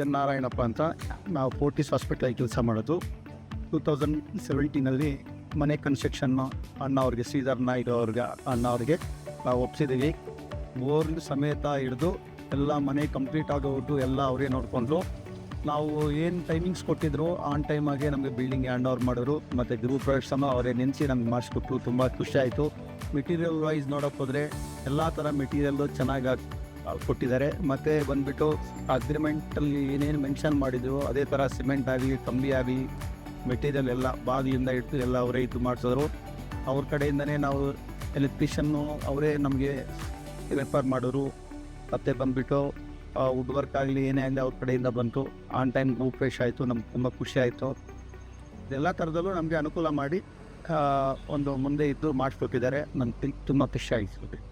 N Narayanappa ಅಂತ. ನಾವು Fortis hospital ಕೆಲಸ ಮಾಡೋದು. 2017 ಮನೆ ಕನ್ಸ್ಟ್ರಕ್ಷನ್ನು ಅಣ್ಣ ಅವ್ರಿಗೆ, ಶ್ರೀಧರ್ ನಾಯ್ಡು ಅಣ್ಣ ಅವ್ರಿಗೆ ನಾವು ಒಪ್ಪಿಸಿದ್ದೀವಿ. ಬೋರ್ ಸಮೇತ ಹಿಡಿದು ಎಲ್ಲ ಮನೆ ಕಂಪ್ಲೀಟ್ ಆಗೋದು ಎಲ್ಲ ಅವರೇ ನೋಡಿಕೊಂಡು, ನಾವು ಏನು ಟೈಮಿಂಗ್ಸ್ ಕೊಟ್ಟಿದ್ರು ಆನ್ ಟೈಮಾಗೆ ನಮಗೆ ಬಿಲ್ಡಿಂಗ್ ಹ್ಯಾಂಡ್ ಓವರ್ ಮಾಡೋರು. ಮತ್ತು ಗೃಹ ಪ್ರವೇಶನ ಅವರೇ ನೆನೆಸಿ ನಮ್ಗೆ ಮಾಡಿಸ್ಕೊಟ್ಟು ತುಂಬ ಖುಷಿ ಆಯಿತು. ಮೆಟೀರಿಯಲ್ ವೈಸ್ ನೋಡೋಕೆ ಹೋದರೆ ಎಲ್ಲ ಥರ ಮೆಟೀರಿಯಲ್ಲು ಚೆನ್ನಾಗಿ ಕೊಟ್ಟಿದ್ದಾರೆ. ಮತ್ತು ಬಂದುಬಿಟ್ಟು ಅಗ್ರಿಮೆಂಟಲ್ಲಿ ಏನೇನು ಮೆನ್ಷನ್ ಮಾಡಿದ್ರು ಅದೇ ಥರ ಸಿಮೆಂಟ್ ಆಗಲಿ, ಕಂಬಿ ಆಗಲಿ, ಮೆಟೀರಿಯಲ್ ಎಲ್ಲ ಬಾಗಿಲಿಂದ ಇಟ್ಟು ಎಲ್ಲ ಅವರೇ ಇದು ಮಾಡಿಸಿದ್ರು. ಅವ್ರ ಕಡೆಯಿಂದನೇ ನಾವು ಎಲೆಕ್ಟ್ರಿಷನ್ನು ಅವರೇ ನಮಗೆ ರೆಫರ್ ಮಾಡೋರು. ಮತ್ತು ಬಂದುಬಿಟ್ಟು ವುಡ್ ವರ್ಕ್ ಆಗಲಿ ಏನೇ ಆಗಲಿ ಅವ್ರ ಕಡೆಯಿಂದ ಬಂತು. ಆನ್ ಟೈಮ್ ಗೃಹ ಪ್ರವೇಶ ಆಯಿತು, ನಮ್ಗೆ ತುಂಬ ಖುಷಿ ಆಯಿತು. ಎಲ್ಲ ಥರದಲ್ಲೂ ನಮಗೆ ಅನುಕೂಲ ಮಾಡಿ ಒಂದು ಮುಂದೆ ಇದ್ದು ಮಾಡಿಸ್ಕೊಟ್ಟಿದ್ದಾರೆ. ನಮ್ಗೆ ತುಂಬ ಖುಷಿ ಆಯಿತು.